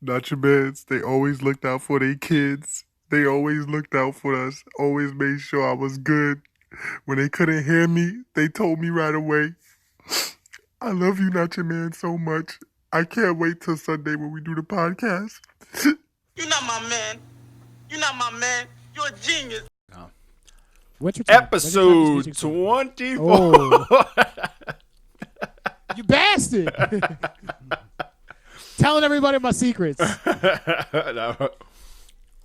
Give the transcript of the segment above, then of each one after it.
Not your mans. They always looked out for their kids. They always looked out for us. Always made sure I was good. When they couldn't hear me, they told me right away. I love you, Not Your Man, so much. I can't wait till Sunday when we do the podcast. You're not my man. You're not my man. You're a genius. Episode 24. Oh. You bastard. Telling everybody my secrets. No.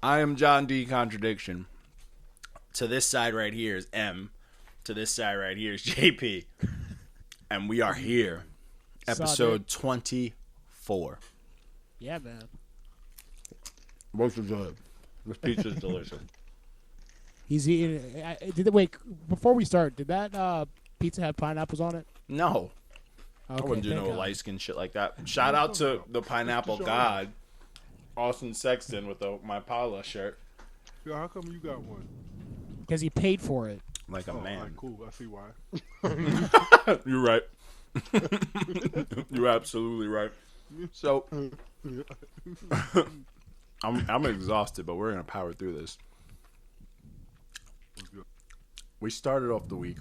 I am John D. Contradiction. To this side right here is M. To this side right here is JP. And we are here. Episode 24. Yeah, man. Most is good. This pizza is delicious. He's eating. Wait, before we start, did that pizza have pineapples on it? No. Okay, I wouldn't do no light skin shit like that. Shout out to the pineapple god, Austin Sexton, with my Paula shirt. Yo, how come you got one? Because he paid for it. Like a man. Right, cool. I see why. You're right. You're absolutely right. So, I'm exhausted, but we're gonna power through this. We started off the week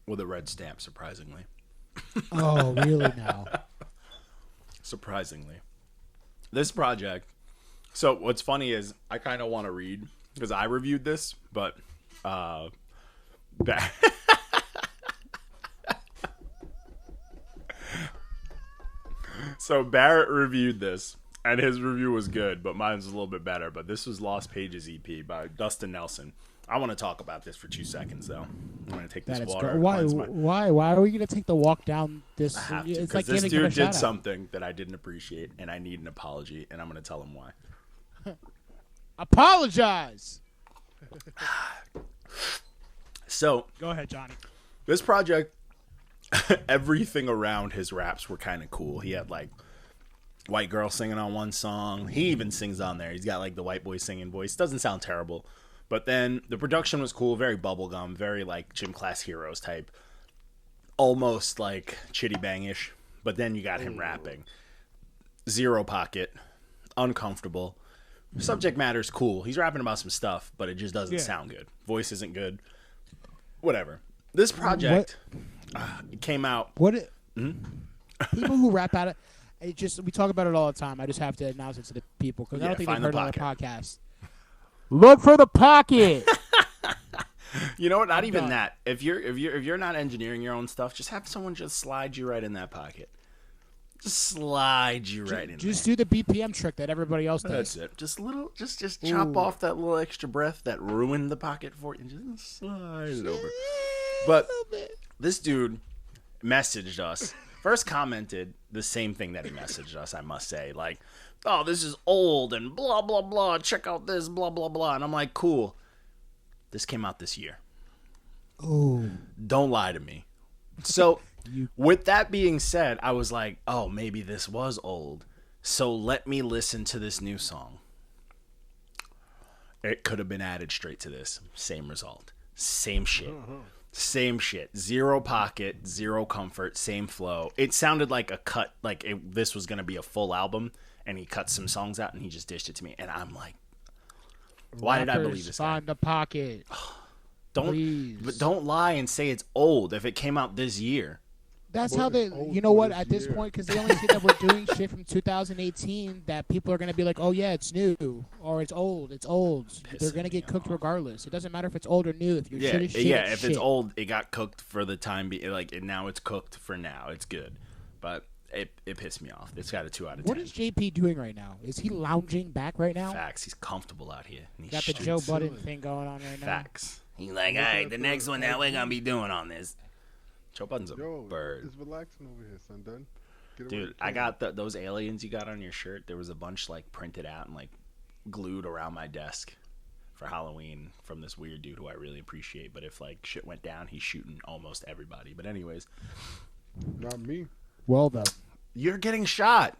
with a red stamp, surprisingly. Oh, really now? Surprisingly. This project. So what's funny is I kind of want to read because I reviewed this, but so Barrett reviewed this and his review was good, but mine's a little bit better. But this was Lost Pages EP by Dustin Nelson. I want to talk about this for 2 seconds, though. I'm going to take this water. Why are we going to take the walk down this? I have to, it's like this dude did shout-out. something that I didn't appreciate, and I need an apology, and I'm going to tell him why. Apologize. So, go ahead, Johnny. This project, everything around his raps were kind of cool. He had, like, white girl singing on one song. He even sings on there. He's got, like, the white boy singing voice. Doesn't sound terrible. But then the production was cool, very bubblegum, very like Gym Class Heroes type. Almost like Chitty Bang-ish. But then you got him rapping. Zero pocket. Uncomfortable. Subject matter's cool. He's rapping about some stuff, but it just doesn't sound good. Voice isn't good. Whatever. This project it came out. People who rap at it, we talk about it all the time. I just have to announce it to the people because I don't think they've heard it on the podcast. Look for the pocket. You know what? Not even that. If you're not engineering your own stuff, just have someone just slide you right in that pocket. Just slide you right in. Just do the BPM trick that everybody else does. That's it. Just chop off that little extra breath that ruined the pocket for you. Just slide it over. But this dude messaged us. First commented the same thing that he messaged us, I must say. Like, oh, this is old and blah, blah, blah. Check out this, blah, blah, blah. And I'm like, cool. This came out this year. Oh. Don't lie to me. So, with that being said, I was like, oh, maybe this was old. So let me listen to this new song. It could have been added straight to this. Same result. Same shit. Same shit. Zero pocket, zero comfort, same flow. It sounded like a cut, like this was going to be a full album, and he cut some songs out, and he just dished it to me. And I'm like, why did I believe this guy? Find the pocket. Don't lie and say it's old if it came out this year. That's how they, you know what, at this point, because they only see that we're doing shit from 2018, that people are going to be like, oh, yeah, it's new, or it's old. They're going to get cooked regardless. It doesn't matter if it's old or new. If your shit is shit, if it's old, it got cooked for the time being. Like, and now it's cooked for now. It's good. But it pissed me off. It's got a 2 out of 10. What is JP doing right now? Is he lounging back right now? Facts. He's comfortable out here. And got the Joe Budden thing going on right now. Facts. He's like, all right, the next one that we're going to be doing on this. Joe Budden's a bird. It's relaxing over here, son. Done. Dude, I got those aliens you got on your shirt. There was a bunch like printed out and like glued around my desk for Halloween from this weird dude who I really appreciate. But if like shit went down, he's shooting almost everybody. But anyways, not me. Well, though, you're getting shot.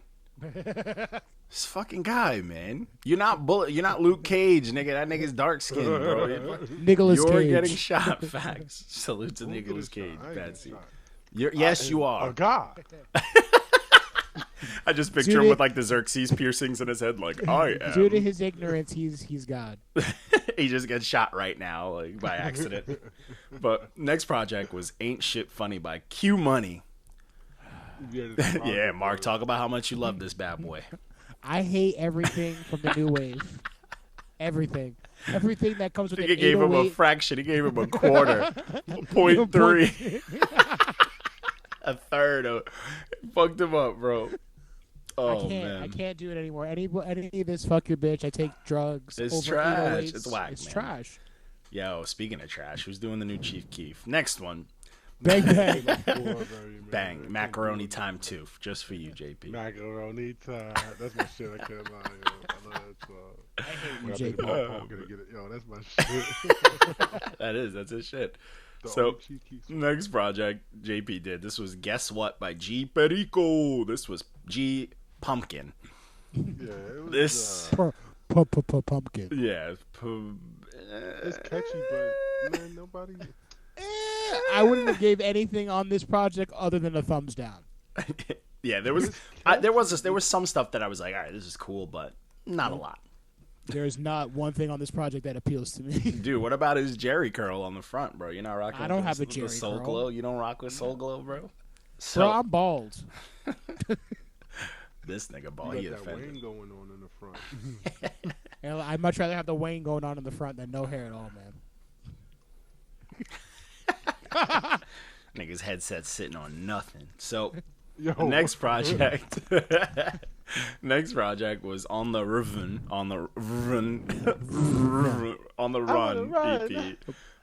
This fucking guy, man. You're not Luke Cage, nigga. That nigga's dark skinned, bro. Nicolas Cage. You're getting shot. Facts. Salute to Nicolas Cage. Bad scene. Yes, you are. A god. I just picture him with like the Xerxes piercings in his head, like I am. Due to his ignorance, he's God. He just gets shot right now, like by accident. But next project was Ain't Shit Funny by Q Money. Yeah, Mark, talk about how much you love this bad boy. I hate everything from the new wave. Everything that comes with He gave him a fraction. He gave him a quarter. 0.3. A third of fucked him up, bro. Oh, man. I can't do it anymore. Any of this fuck your bitch. I take drugs. It's over trash. 808s. It's whack, It's man. trash. Yo, speaking of trash, who's doing the new Chief Keef? Next one. Bang bang. Bang. Macaroni time 2. Just for you, JP. Macaroni time. That's my shit. I can't lie. Yo. I love that song. I hate you, I'm JP. gonna get it. Yo, that's my shit. That's his shit. The So, old Chief Keef song. next project JP did. This was Guess What by G Perico. This was G Pumpkin. Yeah, it was, This, Pumpkin. yeah. it's catchy, but man, nobody. I wouldn't have gave anything on this project other than a thumbs down. Yeah, there was some stuff that I was like, all right, this is cool, but not a lot. There's not one thing on this project that appeals to me. Dude, what about his Jerry curl on the front, bro? You're not rocking. I don't with have the, a Jerry the Soul curl. Glow. You don't rock with Soul Glow, bro. So Bro, I'm bald. this nigga ball, You he got that offended. Wayne going on in the front. And I'd much rather have the Wayne going on in the front than no hair at all, man. Nigga's headset sitting on nothing. So Yo, the next project, next project was on the run EP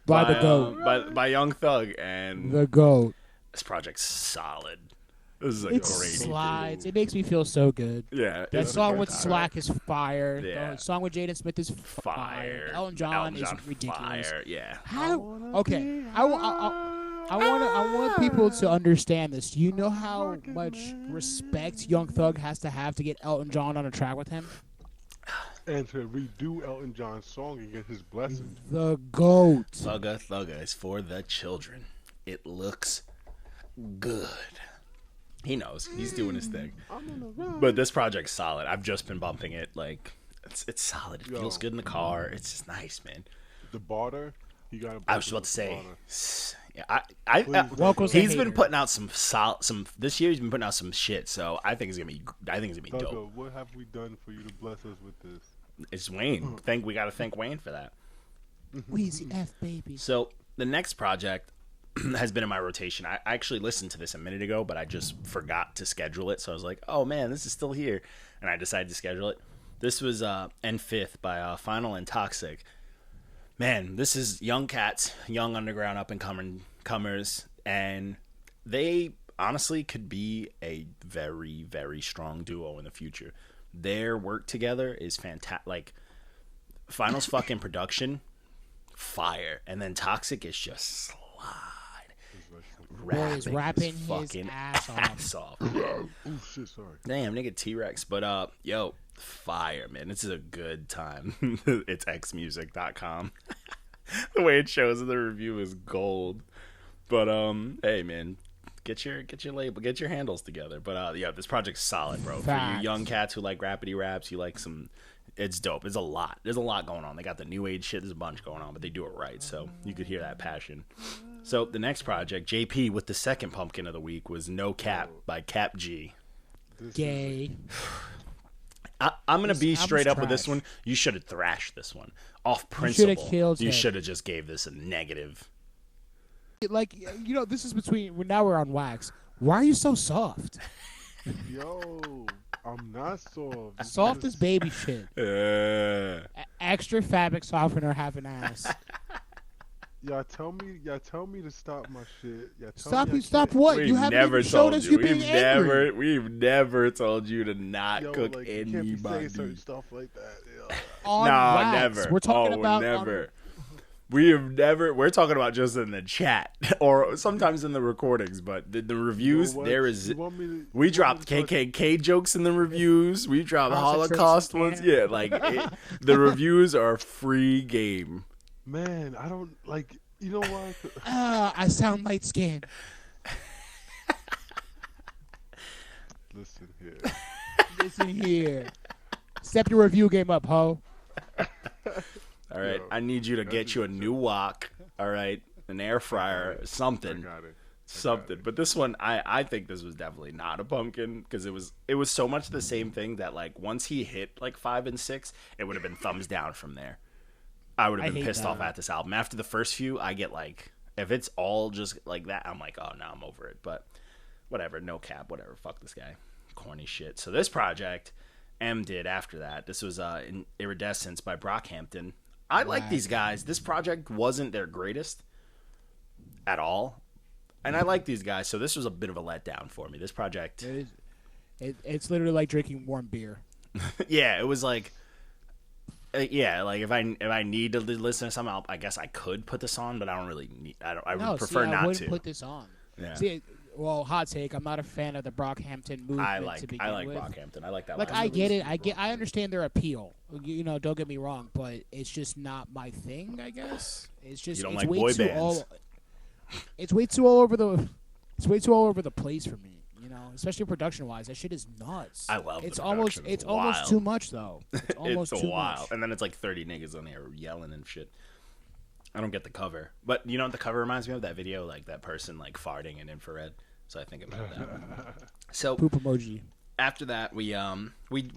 By the goat. by Young Thug, and The goat. this project's solid. This is a It great slides. It makes me feel so good. EP. Yeah, That it's song with fire. Slack is fire. Yeah. The song with Jaden Smith is Fire. Elton John is ridiculous. Fire. Yeah. How? Okay. I want people to understand this. Do you know how much respect Young Thug has to have to get Elton John on a track with him? and to redo Elton John's song and get his blessing. The GOAT. Thugga is for the children. It looks good. He knows. He's doing his thing. But this project's solid. I've just been bumping it. Like, it's solid. It feels good in the car. It's just nice, man. The barter, he got. I was about to say, yeah, Vocals he's a been hater. putting out some this year. He's been putting out some shit. So I think it's gonna be dope. Thugga, what have we done for you to bless us with this? It's Wayne. We got to thank Wayne for that. Weezy F baby. So the next project has been in my rotation. I actually listened to this a minute ago, but I just forgot to schedule it. So I was like, oh man, this is still here. And I decided to schedule it. This was N5th by Finyl and Toxsikk. Man, this is young cats, young underground up and comers, and they honestly could be a very, very strong duo in the future. Their work together is fantastic. Like, Finyl's fucking production, fire. And then Toxsikk is just slide. Boy, rapping his fucking ass off. Oh shit, sorry. Damn, nigga T-Rex. But, yo, fire, man. This is a good time. It's xmusic.com. The way it shows in the review is gold. But, hey, man. Get your label, get your handles together. But yeah, this project's solid, bro. For you young cats who like rapidy raps, you like some. It's dope. There's a lot going on. They got the new age shit. There's a bunch going on, but they do it right. So you could hear that passion. So the next project, JP with the second pumpkin of the week, was No Cap by Kap G. Gay. I'm gonna be straight up with this trash. one. You should have thrashed this one off shoulda principle. killed You him. should have just gave this a negative. Like, you know, this is between. Now we're on wax. Why are you so soft? Yo, I'm not soft. Soft as baby shit. Uh, Extra fabric softener, have an ass. Y'all tell me to stop my shit. Y'all tell Stop me I you. Stop can't- what? We've You haven't never even showed told us you. you being angry. We've never told you to not Yo, cook like, you can't be saying anybody. certain stuff like that. Yo. On Nah, wax. never. We're talking about never. We have never. We're talking about just in the chat or sometimes in the recordings, but the reviews. You know what? There is. You want me to- We you dropped want me to KKK jokes in the reviews. We dropped Concentration Holocaust ones. camp. Yeah, like the reviews are free game. Man, I don't like. You know why? I sound light skinned. Listen here. Listen here. Step your review game up, ho. All right, I need you to get you a new wok. All right, an air fryer, something. I got it. Something. But this one, I think this was definitely not a pumpkin because it was so much the same thing that like once he hit like 5 and 6, it would have been thumbs down from there. I would have been pissed off at this album. After the first few, I get like, if it's all just like that, I'm like, oh, no, I'm over it. But whatever, no cap, whatever. Fuck this guy. Corny shit. So this project, M did after that. This was in Iridescence by Brockhampton. I like these guys. This project wasn't their greatest at all. And I like these guys, so this was a bit of a letdown for me. This project... It's literally like drinking warm beer. Yeah, it was like... yeah, like if I need to listen to something, I guess I could put this on, but I don't really need... I would prefer not to. I wouldn't put this on. Yeah. See, well, hot take, I'm not a fan of the Brockhampton movement to begin with. I like Brockhampton. I like that. Like, I get it. I understand their appeal. You know, don't get me wrong, but it's just not my thing, I guess. It's just... You don't it's like way boy too bands. It's way too all over the... It's way too all over the place for me. You know, especially production wise, that shit is nuts. I love it's the almost production. it's almost too much though. It's almost it's too wild. much. And then it's like 30 niggas on there yelling and shit. I don't get the cover, but you know what the cover reminds me of? That video, like that person like farting in infrared. So I think about that. So Poop emoji. after that, we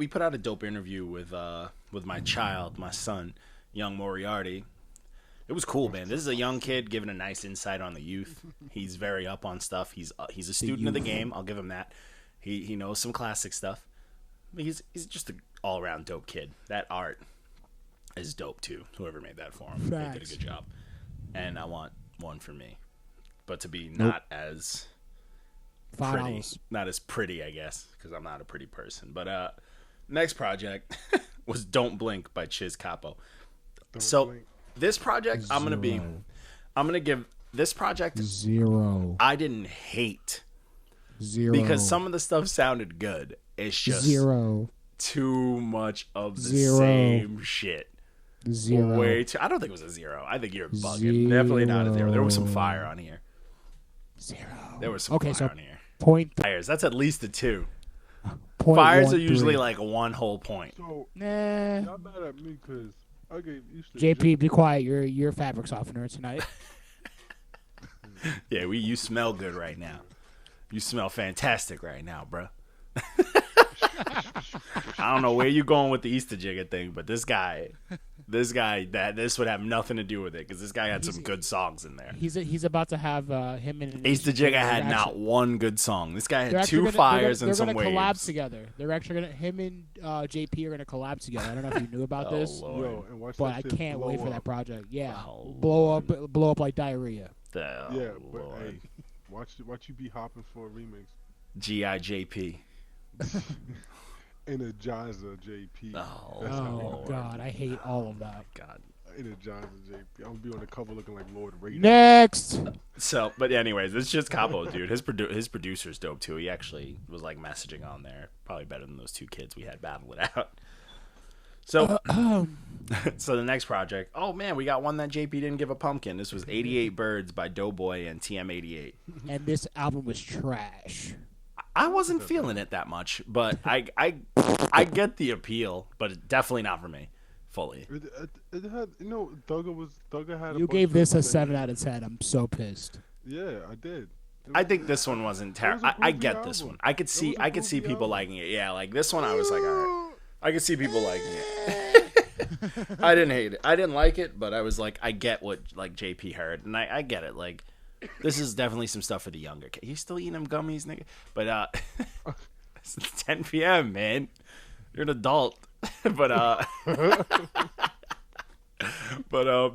put out a dope interview with my child, my son, young Moriarty. It was cool, man. This is a young kid giving a nice insight on the youth. He's very up on stuff. He's a student of the game. I'll give him that. He knows some classic stuff. But he's just an all around dope kid. That art is dope too. Whoever made that for him, they did a good job. And I want one for me, but to be not as pretty, not as pretty, I guess, because I'm not a pretty person. But next project was "Don't Blink" by Chizz Capo. This project, I'm gonna give this project 0. I didn't hate 0 because some of the stuff sounded good. It's just 0 too much of the 0 same shit. 0 Way too. I don't think it was a 0. I think you're bugging. 0. Definitely not a 0. There was some fire on here. 0. There was some fire on here. Point. Fires. That's at least a 2. Point Fires are usually like 1 whole point. So, nah. y'all mad at me because I gave Easter. JP, be quiet. You're a fabric softener tonight. Yeah, you smell good right now. You smell fantastic right now, bro. I don't know where you're going with the Easter jigger thing, but this guy, this would have nothing to do with it because this guy had some good songs in there. He's about to have him and Easter jigger had not one good song. This guy had 2 fires and some waves. They're gonna collab together. They're actually him and JP are gonna collab together. I don't know if you knew about this, Yo, and watch but I that shit can't blow wait for up. that project. Yeah, Oh, blow up like diarrhea. Yeah, but hey, watch you be hopping for a remix. GIJP. Energizer JP. Oh, God, I hate all of that. God. Energizer JP. I'm gonna be on the cover looking like Lord Raider. Next. So, but anyways, it's just Capo, dude. His producer's dope too. He actually was like messaging on there, probably better than those 2 kids we had battle it out. So, so the next project. Oh man, we got one that JP didn't give a pumpkin. This was 88 Birdz by Doe Boy and TM88. And this album was trash. I wasn't feeling it that much, but I get the appeal, but it's definitely not for me fully. It had, Thugger had. You gave this a 7 out of 10. I'm so pissed. Yeah, I did. I think this one wasn't terrible. I get album. this one. I could see people album. liking it. Yeah, like this one, I was like, all right. I could see people liking it. I didn't hate it. I didn't like it, but I was like, I get what like JP heard, and I get it. Like, this is definitely some stuff for the younger kid. You still eating them gummies, nigga? But it's 10 p.m., man. You're an adult. But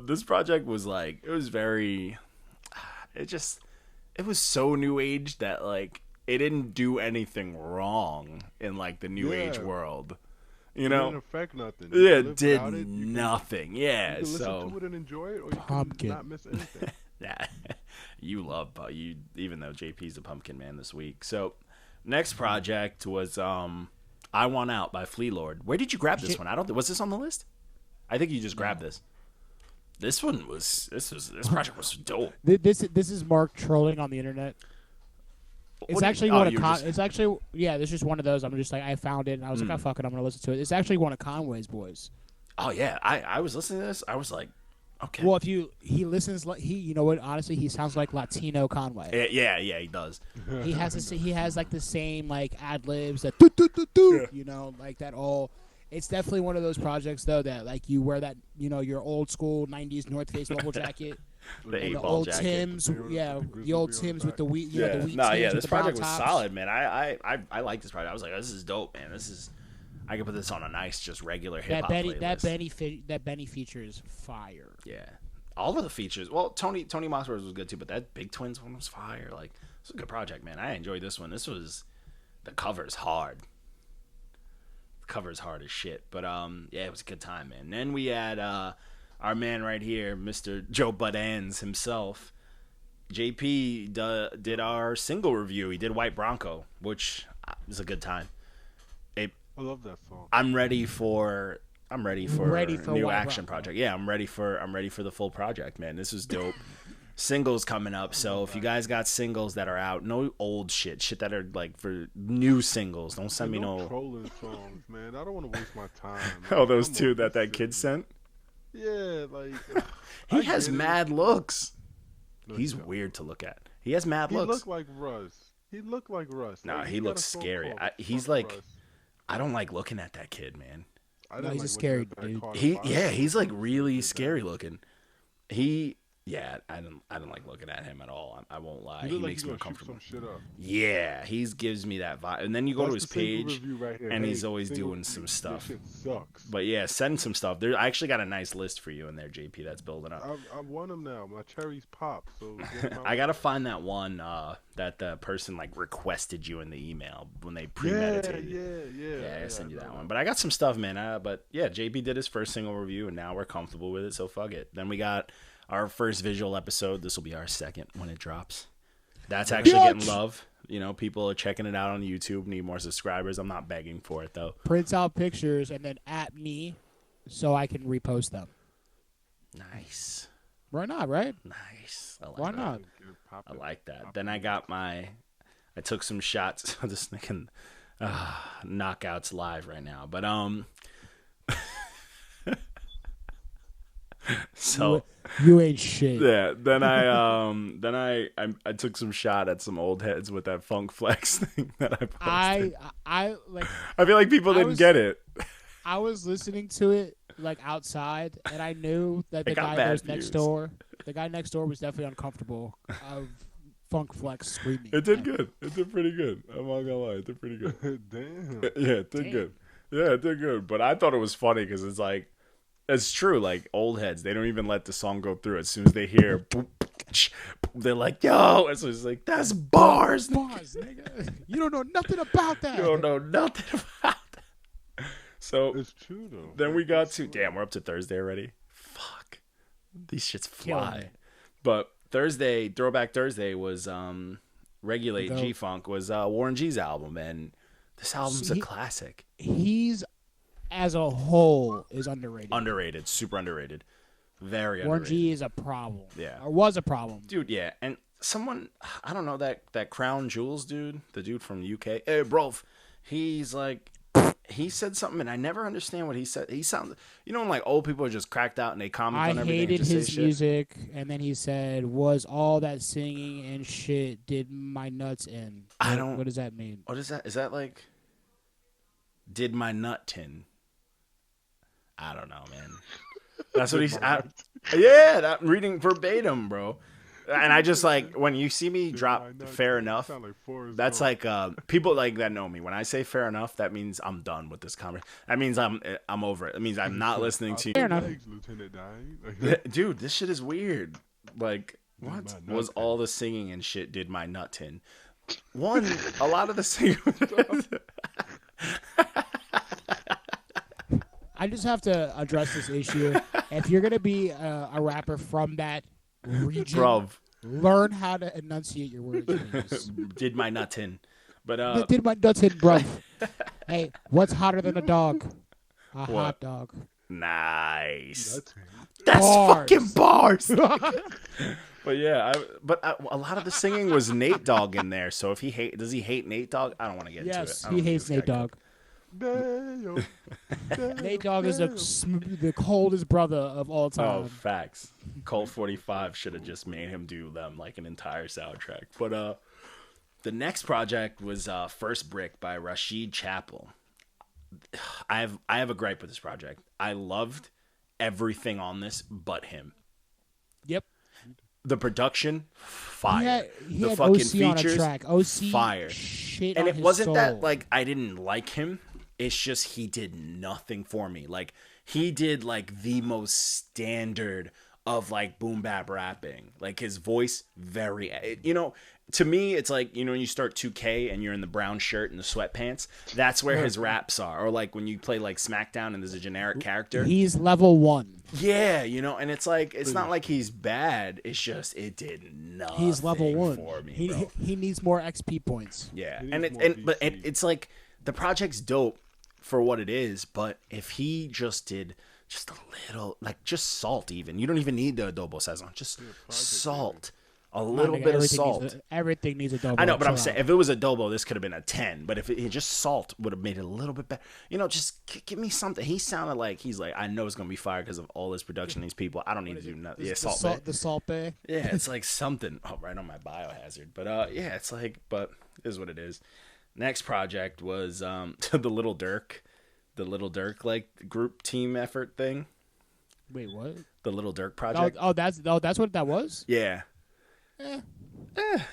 this project was like, it was very. It was so new age that like it didn't do anything wrong in like the new age world. You know, it didn't affect nothing. Yeah, it did nothing. Yeah, you can so listen to it and enjoy it, or you Pumpkin. can not miss anything. yeah, you love you. Even though JP's a pumpkin man this week. So next project was "I Want Out" by Flea Lord. Where did you grab this one? Was this on the list? I think you just grabbed this. This project was dope. This is Mark trolling on the internet. It's actually one of It's actually This is one of those. I'm just like I found it and I was like, oh fuck it, I'm gonna listen to it. It's actually one of Conway's boys. Oh yeah, I was listening to this. I was like, okay. Well, if he listens, you know what? Honestly, he sounds like Latino Conway. Yeah, he does. He has like the same like ad libs that you know, like that all. It's definitely one of those projects though that like you wear that, you know, your old school '90s North Face bubble jacket. The and 8-ball the old jacket. Tims, the old Tims with the wheat. You know, the wheat Tims this with project the was brown solid, man. I like this project. I was like, this is dope, man. I could put this on a nice, just regular hip hop playlist. That Benny feature is fire. Yeah, all of the features. Well, Tony Mossberg was good too, but that Big Twins one was fire. Like, it's a good project, man. I enjoyed this one. The cover's hard. The cover's hard as shit, but it was a good time, man. And then we had our man right here, Mr. Joe Budans himself. JP did our single review. He did White Bronco, which is a good time. I love that song. I'm ready for a new White action Bronco. project. Yeah, I'm ready for the full project, man. This is dope. Singles coming up, so if you guys got singles that are out, no old shit that are like for new singles. Don't send me no trolling songs, man. I don't want to waste my time. Oh, those two that kid sent. Yeah, like he has mad looks. No, He's weird to look at. He has mad looks. He looked like Russ. Nah, like, he looks scary. He's like, I don't like looking at that kid, man. No, he's a scary dude. He's like really scary looking. I don't like looking at him at all. I won't lie. He makes me uncomfortable. Yeah, he gives me that vibe. And then you go to his page, and he's always doing some stuff. Shit sucks. But yeah, send some stuff. I actually got a nice list for you in there, JP. That's building up. I want them now. My cherries pop. So I gotta find that one that the person like requested you in the email when they premeditated. Yeah. I send you that one. But I got some stuff, man. But yeah, JP did his first single review, and now we're comfortable with it. So fuck it. Then we got our first visual episode. This will be our second when it drops. That's actually getting love. You know, people are checking it out on YouTube. Need more subscribers. I'm not begging for it though. Prints out pictures and then at me so I can repost them. Nice. Why not, right? Nice. Why not? I like that. Then I took some shots. I'm just thinking knockouts live right now. But so you ain't shit. Yeah. Then I took some shot at some old heads with that Funk Flex thing that I posted. I like. I feel like people didn't get it. I was listening to it like outside, and I knew that the guy was next door. The guy next door was definitely uncomfortable of Funk Flex screaming. It did good. It did pretty good. I'm not gonna lie. It did pretty good. Damn. Yeah, it did good. Yeah, it did good. But I thought it was funny because it's like, it's true. Like old heads, they don't even let the song go through. As soon as they hear, boop, they're like, "Yo!" And so it's like, "That's bars, nigga. You don't know nothing about that. You don't know nothing about that." So it's true though. Then we got to we're up to Thursday already. Fuck, these shits fly. But Thursday, Throwback Thursday was Regulate G-Funk was Warren G's album, and this album's a classic. He's as a whole is underrated. Underrated, super underrated. Very underrated. Warren G is a problem. Yeah. Or was a problem. Dude, yeah. And someone, I don't know, that Crown Jewels dude, the dude from the UK. Hey, bro, he's like, he said something, and I never understand what he said. He sounds, you know, when like old people are just cracked out and they comment on everything. I hated his music, and then he said, was all that singing and shit did my nuts in. What does that mean? What is that? Is that like, did my nut tin? I don't know, man. That's what he's. I'm reading verbatim, bro. And I just like when you see me drop "fair enough." That's like people like that know me. When I say "fair enough," that means I'm done with this conversation. That means I'm over it. It means I'm not listening to you. Fair enough. Dude, this shit is weird. Like, what was all the singing and shit? Did my nut tin? One, a lot of the singing. I just have to address this issue. If you're gonna be a rapper from that region, learn how to enunciate your words. Please. Did my nut in, but did my nuts in, bro? Hey, what's hotter than a dog? Hot dog. Nice. That's Bars. fucking bars. But yeah, a lot of the singing was Nate Dogg in there. So if does he hate Nate Dogg? I don't want to get into it. Yes, he hates Nate Dogg. Nate Dogg is the coldest brother of all time. Oh, facts. Colt 45 should have just made him do them like an entire soundtrack. But the next project was First Brick by Rasheed Chappell. I have a gripe with this project. I loved everything on this but him. Yep. The production, fire. He the had fucking OC features, on a track. OC fire. Shit And on it his wasn't soul. that like I didn't like him. It's just he did nothing for me. Like he did like the most standard of like boom bap rapping. Like his voice to me, it's like, when you start 2K and you're in the brown shirt and the sweatpants, that's where his raps are. Or like when you play like SmackDown and there's a generic character. He's level 1. Yeah, and it's like, it's not like he's bad. It's just, it did nothing He's level 1. for me, bro. He needs more XP points. Yeah, But it's like the project's dope for what it is, but if he just did just a little, like just salt, even you don't even need the adobo sazon, just salt, a little bit of salt. Everything needs adobo. I know, but I'm saying if it was adobo, this could have been a 10. But if it just salt would have made it a little bit better. Just give me something. He sounded like he's like, I know it's gonna be fire because of all this production, these people. I don't need to do nothing. Yeah, The Salt Bay. Yeah, it's like something. Oh, right on my biohazard. But yeah, it's like, but it is what it is. Next project was the Little Durk like group team effort thing. Wait, what? The Little Durk project. That's what that was. Yeah.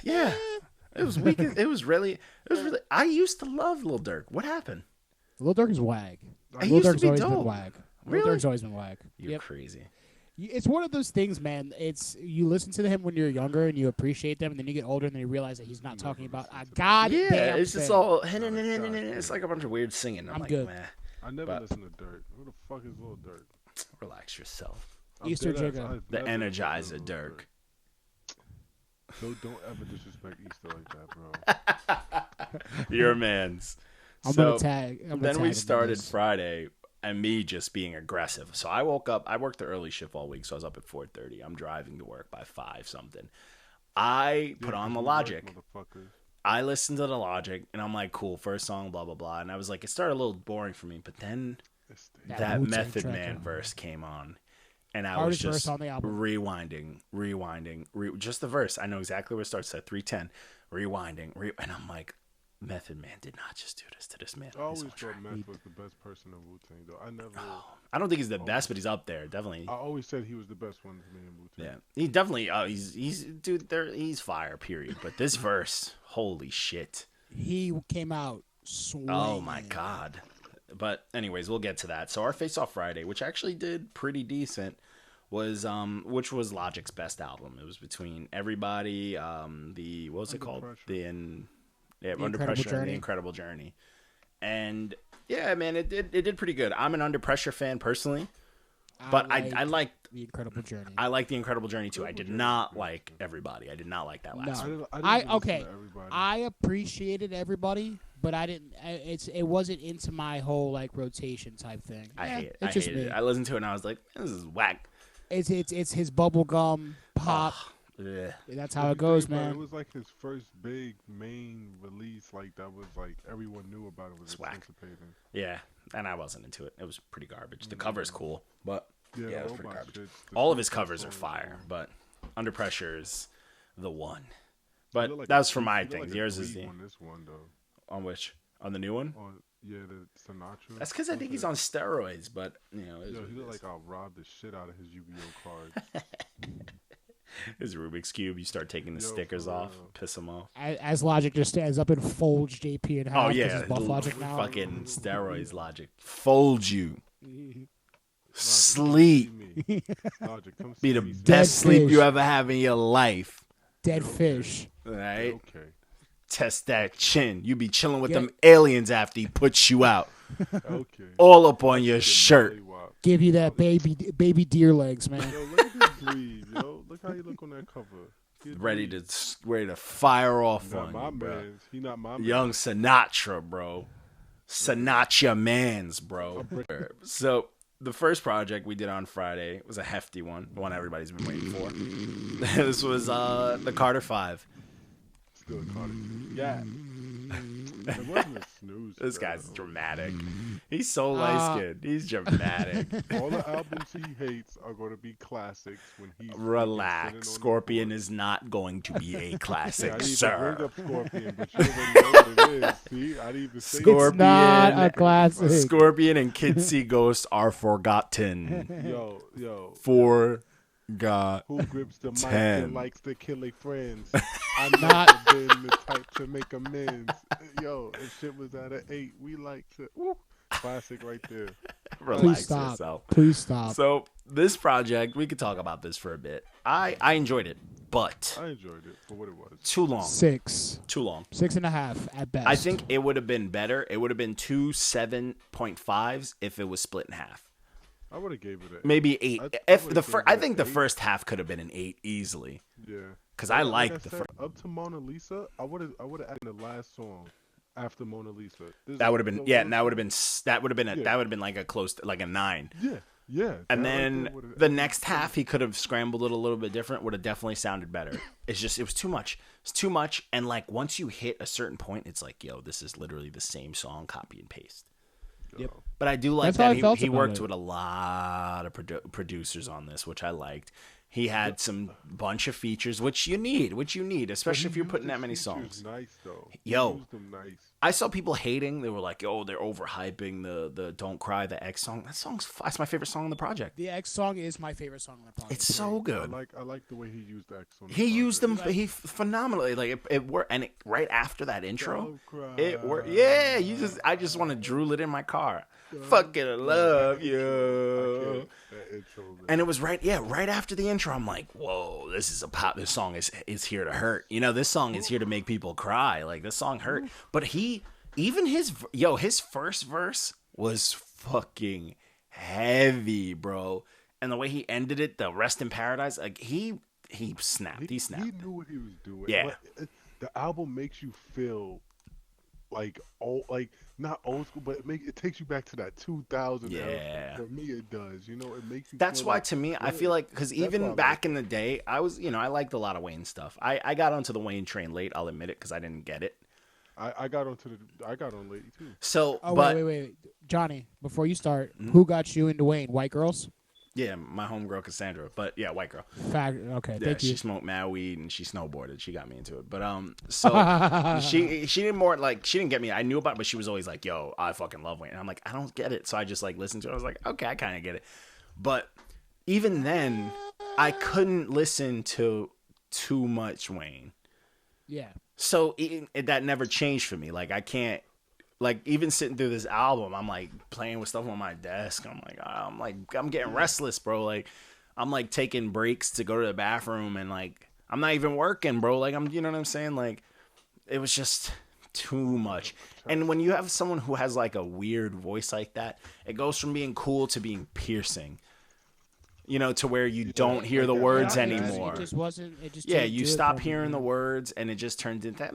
Yeah. It was weak. It was really. I used to love Lil Durk. What happened? Lil Durk is wag. He Lil used to Durk's be always dope. been wag. Really? Lil Durk's always been wag. You're crazy. It's one of those things, man. It's you listen to him when you're younger and you appreciate them, and then you get older and then you realize that he's not talking about a goddamn Yeah, it's just thing. all. It's like a bunch of weird singing. I'm like, good. meh. I never listened to Durk. Who the fuck is Lil Durk? Relax yourself. Easter Jigga. The Energizer Durk. No, don't ever disrespect Easter like that, bro. Your man's. I'm gonna tag. Then we started Friday, and me just being aggressive. So I woke up. I worked the early shift all week, so I was up at 4:30. I'm driving to work by 5 something. I put on the Logic. I listened to the Logic, and I'm like, cool, first song, blah blah blah. And I was like, it started a little boring for me, but then that Method Man verse came on. And I was just rewinding, just the verse. I know exactly where it starts at 3:10, rewinding, and I'm like, Method Man did not just do this to this man. I always thought Meth was the best person in Wu-Tang, though. I don't think he's the best, but he's up there, definitely. I always said he was the best one for me in Wu-Tang. Yeah, he definitely. He's fire. Period. But this verse, holy shit. He came out swinging. Oh my god. But anyways, we'll get to that. So our Face Off Friday, which actually did pretty decent, was which was Logic's best album. It was between Everybody, the what was it called? Under Pressure and The Incredible Journey. And yeah, man, it did pretty good. I'm an Under Pressure fan personally, but I liked The Incredible Journey. I like The Incredible Journey too. I did not like Everybody. I did not like that last one. I appreciated Everybody, but I didn't. It wasn't into my whole like rotation type thing. I hate it. It's I hated it. I listened to it and I was like, this is whack. It's his bubblegum pop. That's how it goes, man. It was like his first big main release, like that was like everyone knew about it. Was anticipating. Yeah, and I wasn't into it. It was pretty garbage. The cover's cool, but yeah, it was pretty garbage. All of his covers are fire, but Under Pressure is the one. But like that's for my thing. Like yours is the on this one though. On which? On the new one? The Sinatra. That's because I think he's on steroids, but you know. He looked like I'll rob the shit out of his Yu-Gi-Oh cards. His Rubik's Cube, you start taking the stickers off, piss him off. As Logic just stands up and folds JP in half. Oh yeah, Buff Logic now. Fucking steroids Logic. Fold you. Sleep. Logic, be the best sleep you ever have in your life. Dead fish. Right? Okay. Test that chin. You be chilling with them aliens after he puts you out. Okay. All up on your shirt. Give you that baby deer legs, man. Yo, let him breathe, yo. Look how you look on that cover. Ready to fire off on you, bro. He not my man. Young Sinatra, bro. Sinatra mans, bro. So the first project we did on Friday was a hefty one, the one everybody's been waiting for. This was the Carter 5. Still Carter. Yeah. It wasn't a snooze. This guy's dramatic. He's so light-skinned. He's dramatic. All the albums he hates are going to be classics when he's Relax. Scorpion is not going to be a classic, I didn't sir. even bring up Scorpion, but you already know what it is. See, I didn't even say Scorpion, It's not a classic. Scorpion and Kid See Ghost are forgotten. Yo. Forgotten. Who grips the mic and likes to kill their friends? I'm Not- not been the type to make amends. Yo, if shit was at an 8, we like to. Woo, classic right there. Relax stop. yourself. Please stop. So this project, we could talk about this for a bit. I enjoyed it, but I enjoyed it for what it was. too long. 6. Too long. 6.5 at best. I think it would have been better. It would have been 2 7.5s if it was split in half. I would have gave it an Maybe 8. I If would've the given I it think the 8. first half could have been an 8 easily. Yeah. Because I like the said, first. up to Mona Lisa. I would have added the last song after Mona Lisa. That would have been and that would have been Yeah. that would have been like a close like a 9. Yeah. And that right then there would've- the next half he could have scrambled it a little bit different, would have definitely sounded better. It's just it was too much. It's too much, and like once you hit a certain point, it's like, yo, this is literally the same song, copy and paste. Yep. But I do like That's how I that felt he about worked it. with a lot of producers on this, which I liked. He had some bunch of features, which you need, especially if you're putting that many songs. Nice though. Yo. He used them nice. I saw people hating. They were like, "Oh, they're overhyping the Don't Cry, the X song." That's my favorite song on the project. The X song is my favorite song on the project. It's so good. I like the way he used X on the He used them. project. He phenomenally like it worked. And right after that intro, Don't cry. it worked. Yeah, I just want to drool it in my car. Fucking love you. That intro, man. And it was right after the intro. I'm like, whoa, this is a pop. This song is here to hurt. You know, this song is here to make people cry. Like this song hurt. But his first verse was fucking heavy, bro. And the way he ended it, the Rest in Paradise, like he snapped. He snapped. He knew what he was doing. Yeah. But the album makes you feel like not old school, but it takes you back to that 2000 era. Yeah. For me, it does. You know, it makes you. That's feel why like, to me, I yeah. feel like because That's why even I back like in the day, I was, I liked a lot of Wayne stuff. I got onto the Wayne train late. I'll admit it because I didn't get it. I got on late too. So, Oh, but wait. Johnny, before you start, who got you into Wayne? White girls? yeah, my homegirl Cassandra, but yeah, white girl. Fact. Okay, Yeah, thank she you. smoked mad weed and she snowboarded. She got me into it. But so she didn't more like she didn't get me. I knew about it, but she was always like, "Yo, I fucking love Wayne." And I'm like, I don't get it. So I just like listened to it. I was like, okay, I kind of get it. But even then, I couldn't listen to too much Wayne. Yeah. So that never changed for me. Like I can't. Like even sitting through this album, I'm like playing with stuff on my desk. I'm getting restless, bro. Like I'm like taking breaks to go to the bathroom and like I'm not even working, bro. Like you know what I'm saying? Like it was just too much. And when you have someone who has like a weird voice like that, it goes from being cool to being piercing. You know, to where you don't hear the words Yeah, anymore. It just wasn't. It just Yeah, didn't you do it stop for me. hearing the words, and it just turns into that,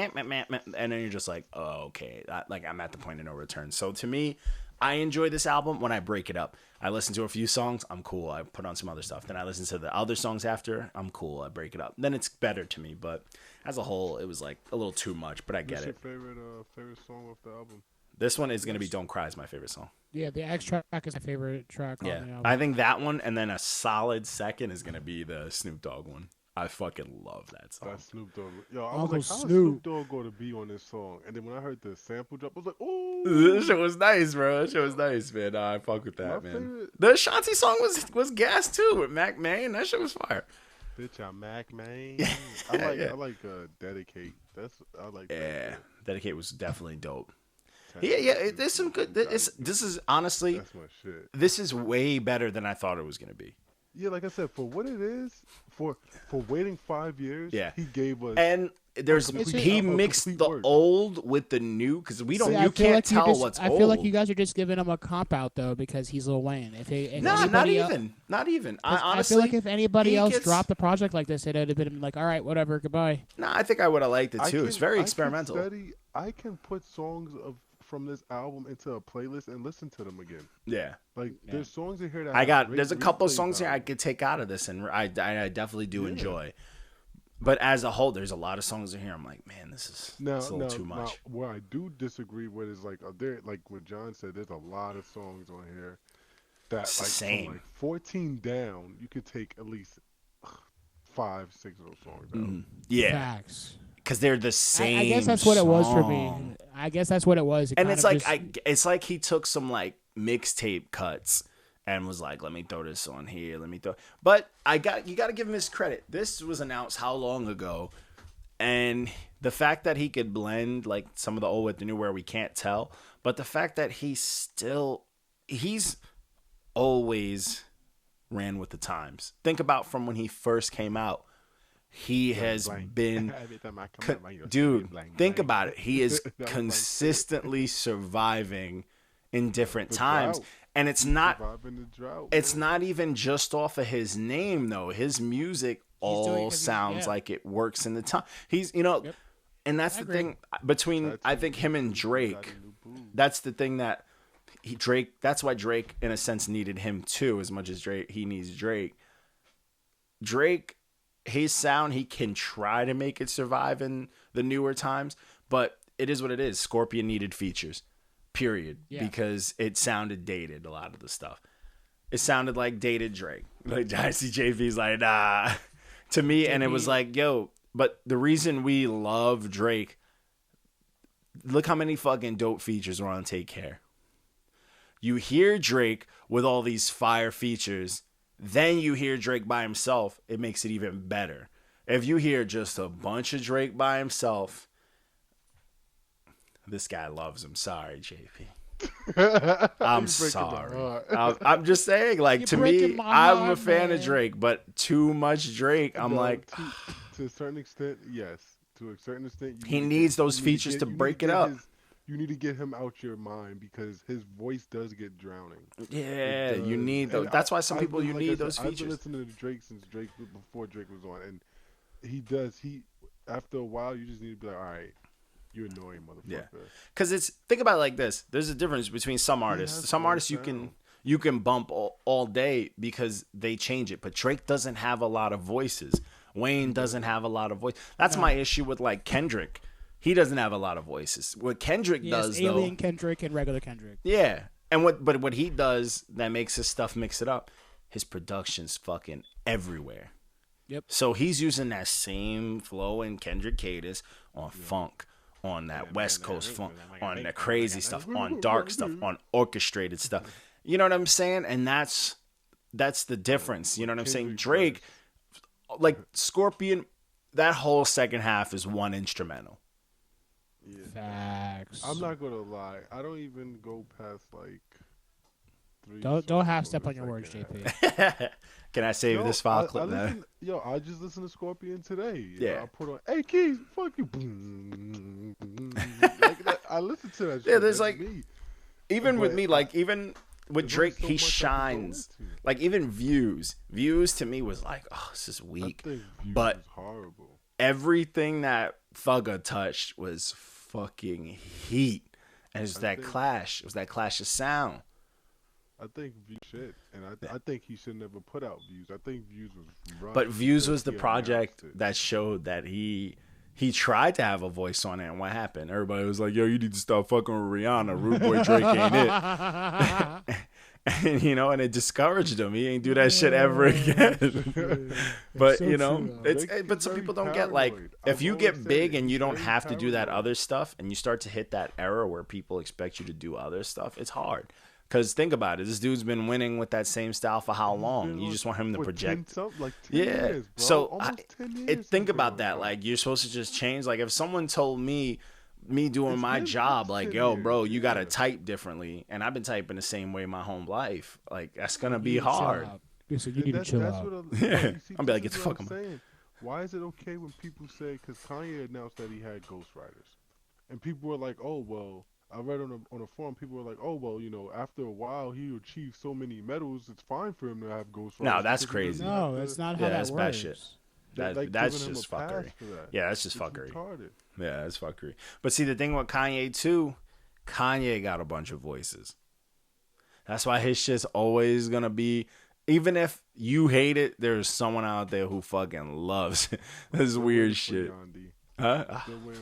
and then you're just like, oh, okay. Like, I'm at the point of no return. So, to me, I enjoy this album when I break it up. I listen to a few songs, I'm cool. I put on some other stuff. Then I listen to the other songs after, I'm cool. I break it up. Then it's better to me. But as a whole, it was, like, a little too much, but I get What's it. your favorite song off the album? This one is going to be Don't Cry is my favorite song. Yeah, the X track is my favorite track Yeah. on the album. I think that one, and then a solid second is going to be the Snoop Dogg one. I fucking love that song. That Snoop Dogg. Yo, I Uncle was like, how's Snoop. Snoop Dogg going to be on this song? And then when I heard the sample drop, I was like, oh. This shit was nice, bro. That shit was nice, man. Nah, I fuck with that, My man. favorite- The Ashanti song was gas too with Mac Man. That shit was fire. Bitch, I'm Mac, man. Yeah, I like Dedicate. I like that. Yeah, Dedicate was definitely dope. Tiny Yeah. There's some good. This is honestly, That's my shit. this is way better than I thought it was gonna be. Yeah, like I said, for what it is, for waiting 5 years, Yeah. he gave us. And there's complete- he a mixed complete the work. old with the new because we don't. See, you I feel can't like you tell just- what's I old. feel like you guys are just giving him a cop out though because he's Lil Wayne. If Not anybody else- even. Not even. I 'cause honestly I feel like if anybody he else gets- dropped a project like this, it'd have been like, all right, whatever, goodbye. Nah, I think I would have liked it too. It's very I experimental. I can put songs from this album into a playlist and listen to them again. Yeah. Like there's songs in here that There's a couple replay songs here I value. could take out of this, and I definitely do enjoy. But as a whole, there's a lot of songs in here. I'm like, man, this is it's a little too much. Now, where I do disagree with is like there, like what John said. There's a lot of songs on here that It's the like same. from like 14 down, you could take at least 5, 6 of those songs out. Yeah, Facts. because they're the same. I guess that's what it was for song. me. I guess that's what it was. And it's like it's like he took some like mixtape cuts and was like, let me throw this on here. But you got to give him his credit. This was announced how long ago, and the fact that he could blend like some of the old with the new, where we can't tell, but the fact that he's always ran with the times. Think about from when he first came out. He has been, Every time I come out, you'll dude. see blank, Think blank. about it. He is That was consistently surviving in different The times, drought. and it's not. Surviving the drought. It's man. not even just off of his name though. His music doing it all 'cause he's- sounds yeah. like it works in the time. He's and that's I the agree. thing between Tattoo, I think him and got Drake. a new boo. That's the thing that Drake. That's why Drake, in a sense, needed him too, as much as he needs Drake. Drake, his sound, he can try to make it survive in the newer times, but it is what it is. Scorpion needed features, period, because it sounded dated. A lot of the stuff, it sounded like dated Drake. Like I see JV's like nah to me, and it was like yo. But the reason we love Drake, look how many fucking dope features are on Take Care. You hear Drake with all these fire features, then you hear Drake by himself, it makes it even better. If you hear just a bunch of Drake by himself, this guy loves him. Sorry, JP. I'm You breaking my sorry. heart. I'm just saying, like, You're to breaking me, my I'm a heart, fan man. of Drake, but too much Drake, I'm No, like, to a certain extent, yes. To a certain extent, he needs those features to break it up. You need to get him out your mind because his voice does get drowning. Yeah, It you does. need those. And That's why some I've people been- you like I need said, those I've been features. listening to Drake since before Drake was on, and he does. He after a while, you just need to be like, all right, you're annoying, motherfucker. Yeah. Because think about it like this. There's a difference between some has artists. Some one artists you can bump all day because they change it. But Drake doesn't have a lot of voices. Wayne doesn't have a lot of voice. That's my issue with like Kendrick. He doesn't have a lot of voices. What Kendrick does Alien though, Kendrick and regular Kendrick. yeah. And what he does that makes his stuff mix it up, his production's fucking everywhere. Yep. So he's using that same flow and Kendrick cadence on funk, on that West Coast funk, on the crazy stuff, on dark stuff, on orchestrated stuff. You know what I'm saying? And that's the difference. You know what I'm saying? Drake, like Scorpion, that whole second half is one instrumental. Facts. I'm not gonna lie. I don't even go past like 3. Don't half songs step the on your words, second JP. half. Can I save this file clip now? I just listened to Scorpion today. Yeah. I put on, hey Keys, fuck you. Like that, I listened to that shit. Yeah, there's That's like- me. Even with But me, like even with there's Drake, only so he much I can go shines. into. Like even Views to me was like, oh, this is I weak. think Views But was horrible. everything that Thugger touched was fucking heat. And it was that think- clash. It was that clash of sound. I think Views shit, and I think he should never put out Views. I think Views was rushed But Views was the because he project announced it. that showed that he tried to have a voice on it, and what happened? Everybody was like, yo, you need to stop fucking with Rihanna. Rude Boy Drake ain't it. And, and it discouraged him. He ain't do that shit ever again. But, so you true, know, though. Drake some is people very don't get like, paranoid. if I've you always get said big it, and you he's don't very have to do that paranoid. other stuff, and you start to hit that era where people expect you to do other stuff, it's hard. Because think about it. This dude's been winning with that same style for how long? Been You on just want him to for project. 10 Yeah. years, bro. So Almost 10 years think he's about been on that. top. Like you're supposed to just change. Like if someone told me doing It's my been job, like, 10 yo, years, bro, you gotta yeah. type differently, and I've been typing the same way my whole life. Like that's gonna be You need to chill hard. out. So you And need to chill that's out. what Yeah. you see, I'll be like, this "Get is the what fuck I'm on." saying. Why is it okay when people say, because Kanye announced that he had ghostwriters, and people were like, oh well. I read on a forum, people were like, "Oh well, after a while, he achieved so many medals. It's fine for him to have ghostwriters." No, that's because he crazy. doesn't have No, to- that's not how Yeah, that that's works. bad shit. they're, like, That's giving him just a pass fuckery. for that. Yeah, that's just It's fuckery. retarded. Yeah, that's fuckery. But see, the thing with Kanye too, Kanye got a bunch of voices. That's why his shit's always gonna be. Even if you hate it, there's someone out there who fucking loves this weird shit. Huh?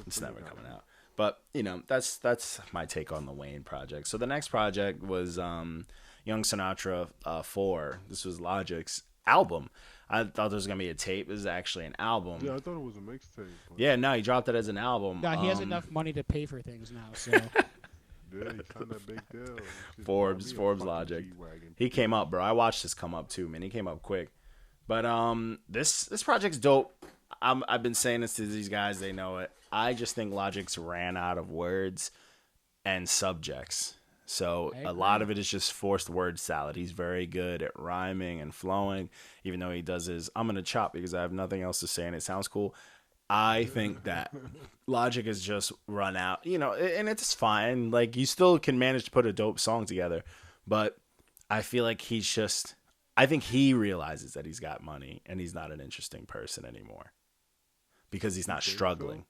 It's never coming out. But, you know, that's my take on the Wayne project. So the next project was Young Sinatra 4. This was Logic's album. I thought there was going to be a tape. This is actually an album. Yeah, I thought it was a mixtape. Yeah, no, he dropped it as an album. No, he has enough money to pay for things now, so... Yeah, he's kind of a big deal. Forbes Logic. He came up, bro. I watched this come up too, man. He came up quick. But this project's dope. I've been saying this to these guys. They know it. I just think Logic's ran out of words and subjects. So a lot of it is just forced word salad. He's very good at rhyming and flowing, even though he does his, I'm going to chop because I have nothing else to say and it sounds cool. I think that Logic has just run out, you know, and it's fine. Like, you still can manage to put a dope song together, but I feel like I think he realizes that he's got money and he's not an interesting person anymore because he's not struggling.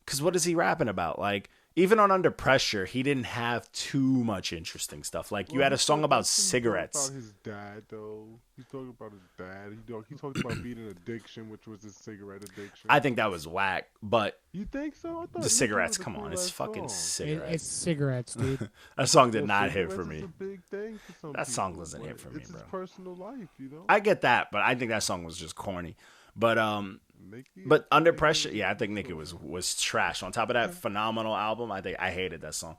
Because what is he rapping about? Like, even on Under Pressure, he didn't have too much interesting stuff. Like, you had a song about cigarettes. About his dad, though. He's talking about his dad. He talked about beating addiction, which was his cigarette addiction. I think that was whack, but... You think so? I thought the cigarettes, come on. It's fucking cigarettes. It's cigarettes, dude. That song did not hit for me. Is a big thing for some That song people, wasn't hit for me, it's bro. It's his personal life, you know? I get that, but I think that song was just corny. But Under Pressure, yeah, I think Nicki was trash. On top of that phenomenal album, I hated that song.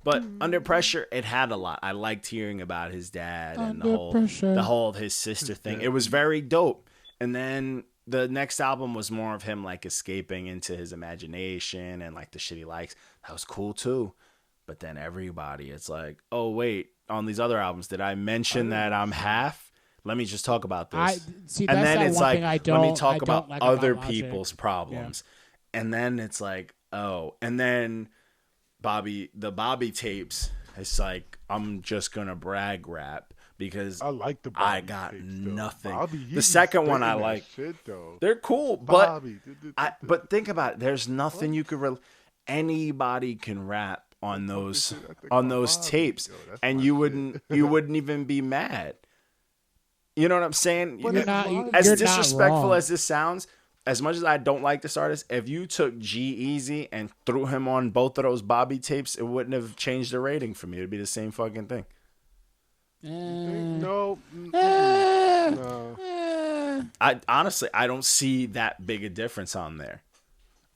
But Under Pressure, it had a lot. I liked hearing about his dad and the whole his sister thing. It was very dope. And then the next album was more of him like escaping into his imagination and like the shit he likes. That was cool too. But then everybody, it's like, oh wait, on these other albums, did I mention that I'm half? Let me just talk about this. And then it's like, let me talk about other people's problems. Yeah. And then it's like, oh, and then the Bobby tapes, it's like, I'm just going to brag rap because I like the Bobby I got tapes, nothing. Bobby, the second one I like. Shit, they're cool, Bobby, but think about it. There's nothing you could anybody can rap on those tapes, and you wouldn't even be mad. You know what I'm saying? As disrespectful as this sounds, as much as I don't like this artist, if you took G-Eazy and threw him on both of those Bobby tapes, it wouldn't have changed the rating for me. It'd be the same fucking thing. No. I honestly, I don't see that big a difference on there.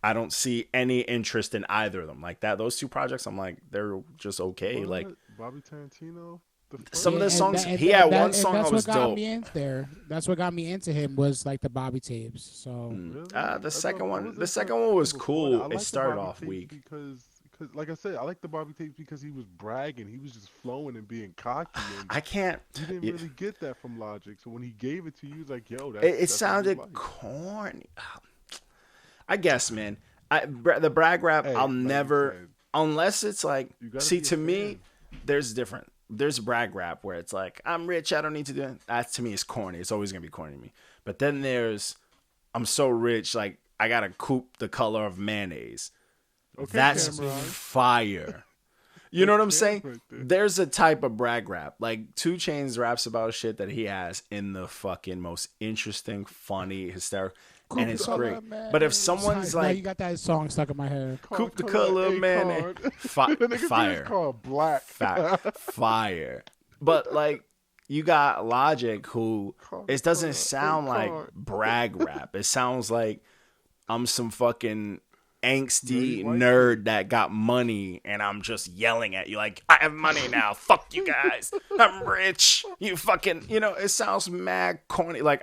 I don't see any interest in either of them. Like that, those two projects, I'm like, they're just okay. What? Like Bobby Tarantino. Some of the songs, he had one song that was dope. That's what got me into him was like the Bobby tapes. So the second one was cool. It started off weak because, like I said, I like the Bobby tapes because he was bragging, he was just flowing and being cocky. And I can't. You didn't really get that from Logic, so when he gave it to you, he was like, "Yo, it sounded corny." I guess, man. The brag rap, I'll never, unless it's like, see, to me, there's different. There's brag rap where it's like, I'm rich, I don't need to do it. That to me is corny. It's always going to be corny to me. But then there's, I'm so rich, like, I got to coupe the color of mayonnaise. Okay, that's fire. You know what I'm saying? Right there's a type of brag rap. Like, 2 Chainz raps about shit that he has in the fucking most interesting, funny, hysterical. And it's great. But if someone's like... you got that song stuck in my head. Coupe the color of mayonnaise. Fire. Called black. Fire. But, like, you got Logic who... It doesn't sound like brag rap. It sounds like I'm some fucking angsty nerd that got money and I'm just yelling at you like, I have money now. Fuck you guys. I'm rich. You fucking... You know, it sounds mad corny. Like,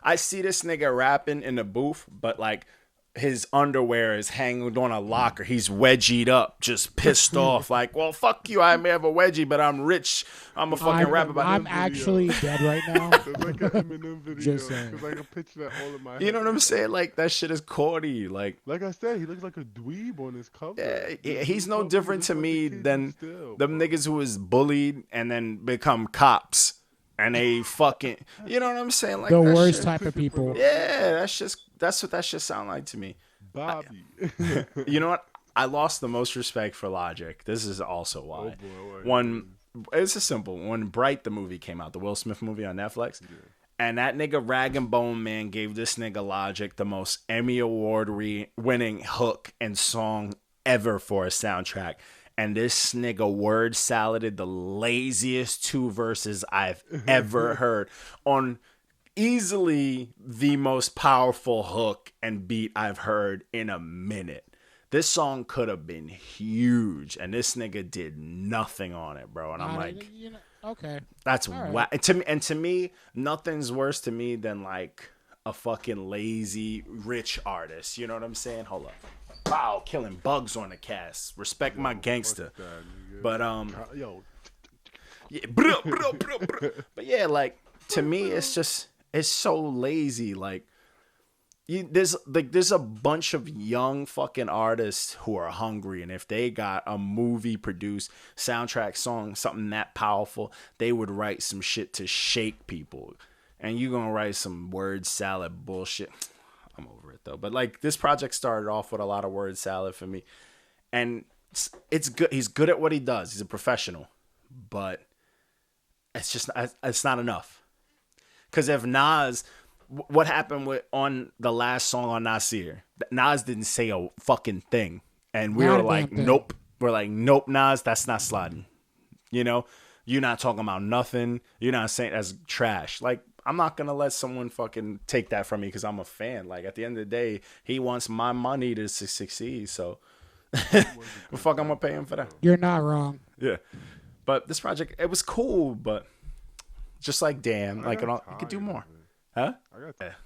I see this nigga rapping in the booth, but like his underwear is hanging on a locker. He's wedgied up, just pissed off. Like, well, fuck you. I may have a wedgie, but I'm rich. I'm a fucking rap about it. I'm actually dead right now. There's like an Eminem video. Just saying. There's like a picture that all in my head. You know what I'm saying? Like, that shit is corny. Like I said, he looks like a dweeb on his cover. Yeah, he's no different to me than them niggas who was bullied and then become cops. And they fucking, you know what I'm saying? Like the worst type of people. Yeah, that's what that shit sound like to me. Bobby. You know what? I lost the most respect for Logic. This is also why. Oh boy, One, it's a simple. When Bright the movie came out, the Will Smith movie on Netflix, and that nigga Rag and Bone Man gave this nigga Logic the most Emmy Award winning hook and song ever for a soundtrack. And this nigga word saladed the laziest 2 verses I've ever heard on easily the most powerful hook and beat I've heard in a minute. This song could have been huge, and this nigga did nothing on it, bro. And I'm like, okay, that's whack. To me, nothing's worse to me than like a fucking lazy rich artist. You know what I'm saying? Hold up. Wow, killing bugs on the cast. Respect my gangster. But yeah, but yeah, like to me, it's so lazy. Like there's a bunch of young fucking artists who are hungry, and if they got a movie produced soundtrack song, something that powerful, they would write some shit to shake people. And you gonna write some word salad bullshit. I'm over it though. But like this project started off with a lot of word salad for me, and it's good. He's good at what he does. He's a professional, but it's not enough. Because if Nas, what happened on the last song on Nasir? Nas didn't say a fucking thing, and we were like, nope. We're like, nope, Nas, that's not sliding. You know, you're not talking about nothing. You're not saying that's trash. Like, I'm not gonna let someone fucking take that from me because I'm a fan. Like, at the end of the day, he wants my money to succeed. So, the fuck, I'm gonna pay him for that. You're not wrong. Yeah, but this project, it was cool, but just like damn, like you could do more. Huh?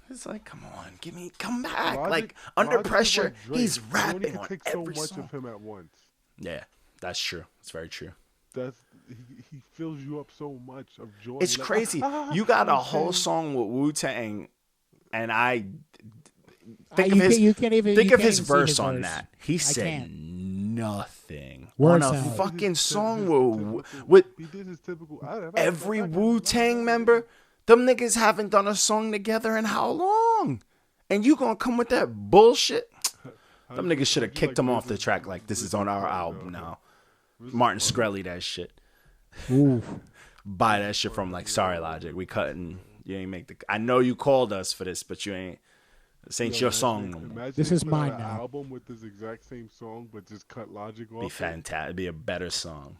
It's like, come on, come back. Like under pressure, he's rapping on every much song. of him at once. Yeah, that's true. It's very true. He fills you up so much of joy. It's like, crazy. You got a whole song with Wu-Tang, and I think of his verse on that. He said nothing on a fucking song with he did his typical. Every Wu-Tang member. Them niggas haven't done a song together in how long? And you gonna come with that bullshit? Them niggas should have kicked him off the track like this is on our album now. Martin Shkreli that shit. Ooh. Buy that shit from like Sorry Logic. We cutting. You ain't make the. I know you called us for this, but you ain't. This ain't your song no more. This is mine now. Album with this exact same song, but just cut Logic off. Be fantastic. Be a better song.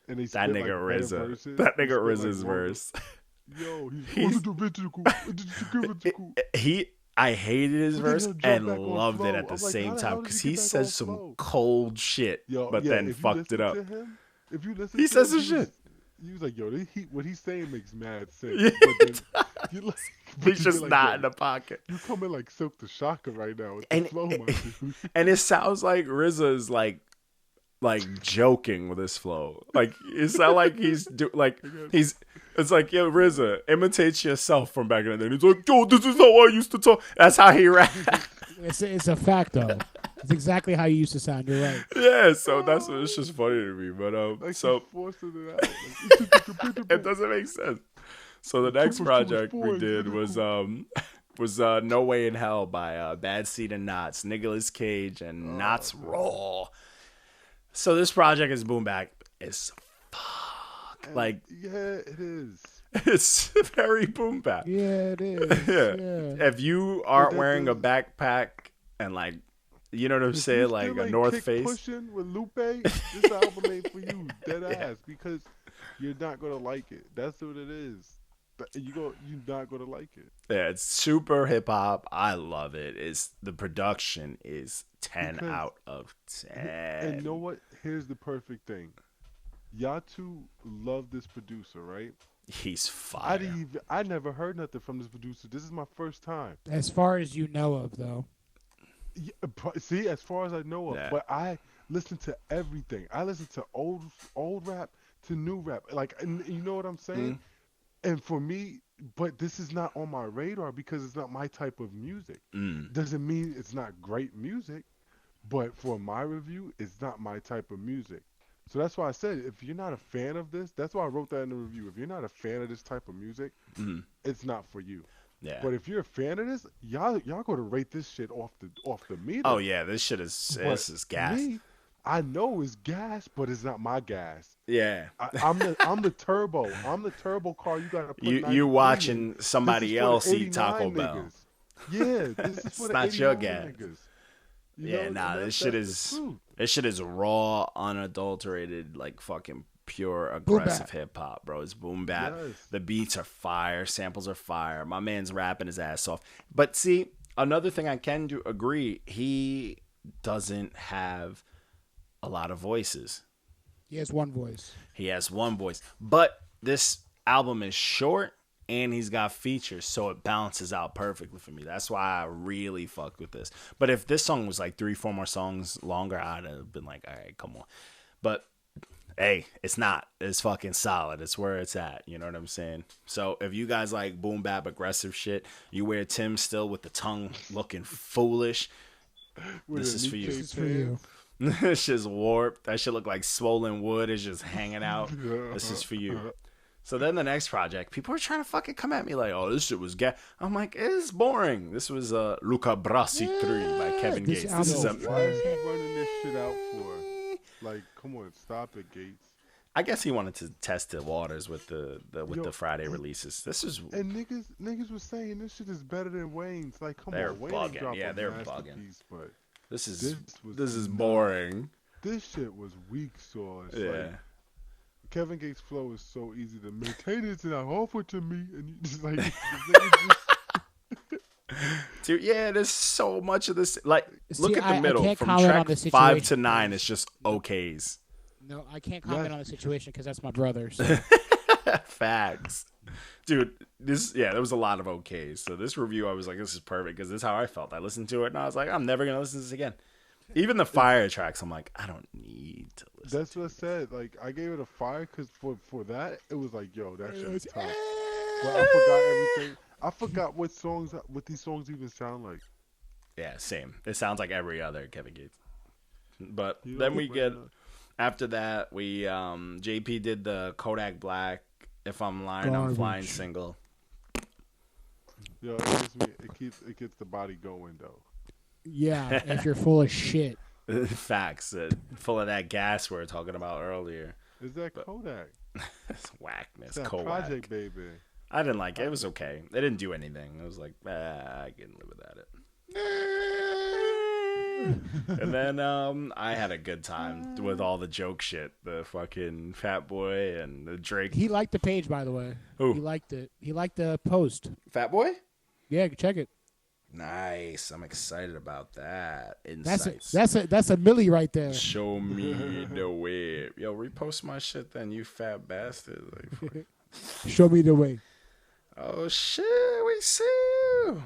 And they that nigga like RZA. That nigga RZA's verse. Yo, I hated his verse and loved it at the same time because he says some cold shit, but then fucked it up. If you listen, he says some shit. He was like, "Yo, what he's saying makes mad sense." Yeah, but then, he's just not in the pocket. You come in like Silk the Shocker right now with the flow, and it sounds like RZA's like joking with his flow. Like it's not like he's It's like, yo, RZA, imitate yourself from back in the day. And he's like, yo, this is how I used to talk. That's how he rap. It's a fact, though. It's exactly how you used to sound. You're right. Yeah, so it's just funny to me. But so it doesn't make sense. So the next project we did was No Way in Hell by Bad Seed and Nottz, Nicolas Cage and Nottz Raw. So this project is boom back. It's like, yeah, it is. It's very boom bap. Yeah, it is. Yeah. If you aren't wearing a backpack and like, you know what I'm saying, like a North Face. Pushing with Lupe, this album ain't for you, dead ass, because you're not gonna like it. That's what it is. You're not gonna like it. Yeah, it's super hip hop. I love it. The production is 10 out of 10. And you know what? Here's the perfect thing. Y'all two love this producer, right? He's fire. I never heard nothing from this producer. This is my first time. As far as you know of, though. Yeah, see, as far as I know of, but I listen to everything. I listen to old rap to new rap. Like, and you know what I'm saying? And for me, but this is not on my radar because it's not my type of music. Doesn't mean it's not great music, but for my review, it's not my type of music. So that's why I said, if you're not a fan of this, that's why I wrote that in the review. If you're not a fan of this type of music, it's not for you. Yeah. But if you're a fan of this, y'all go to rate this shit off the meter. Oh yeah, this is gas. Me, I know it's gas, but it's not my gas. Yeah. I'm the turbo. I'm the turbo car. You gotta put. You watching somebody else eat 89 Taco Bell. niggas. Yeah, this is It's for the not your 89 gas. niggas. Yeah, nah, this shit is raw, unadulterated, like fucking pure aggressive hip hop, bro. It's boom bap. Yes. The beats are fire, samples are fire. My man's rapping his ass off. But see, another thing I can agree, he doesn't have a lot of voices. He has one voice. He has one voice. But this album is short and he's got features, so it balances out perfectly for me. That's why I really fucked with this. But if this song was like 3-4 more songs longer, I'd have been like, all right, come on. But hey, it's not. It's fucking solid. It's where it's at. You know what I'm saying? So if you guys like boom bap aggressive shit, you wear Tim's still with the tongue looking foolish, this is for you. This is for you. It's just warped. That shit look like swollen wood. It's just hanging out. This is for you. So then the next project, people are trying to fucking come at me like, oh, this shit was gay. I'm like, it's boring. This was Luca Brasi 3 by Kevin this Gates. album- This is Why is he running this shit out for? Like, come on, stop it, Gates. I guess he wanted to test the waters with the Friday releases. This is And niggas was saying this shit is better than Wayne's. Like, come They're on, Wayne bugging. dropped Yeah, a they're masterpiece, but this is this was boring. this shit was weak sauce. Yeah. Like, Kevin Gates' flow is so easy to maintain. It's not offer to me, and you just like, Dude, yeah, there's so much of this. Like, look See, at the I middle can't from comment on track the 5 to situation. 9. It's just okays. No, I can't comment on the situation because that's my brother. So. Facts, dude. There was a lot of okays. So this review, I was like, this is perfect because this is how I felt. I listened to it and I was like, I'm never gonna listen to this again. Even the fire tracks, I'm like, I don't need to listen. that's what I said. Like, I gave it a fire because for that, it was like, yo, that shit is tough. But I forgot everything. I forgot what these songs even sound like. Yeah, same. It sounds like every other Kevin Gates. But You then know, we but, get after that, we JP did the Kodak Black If I'm Lying I'm Flying Garbage. single. Yo, it gets the body going though. Yeah, if you're full of shit. Facts, full of that gas we were talking about earlier. Is that Kodak? It's whackness. It's that Kodak. project, baby. I didn't like it. It was okay. They didn't do anything. It was like, I can live without it. And then I had a good time with all the joke shit. The fucking Fat Boy and the Drake. He liked the page, by the way. Who? He liked it. He liked the post. Fat Boy? Yeah, check it. Nice. I'm excited about that. Insights. That's a millie right there. Show me the way. Yo, repost my shit then, you fat bastard. Like, Show me the way. oh shit, we see you.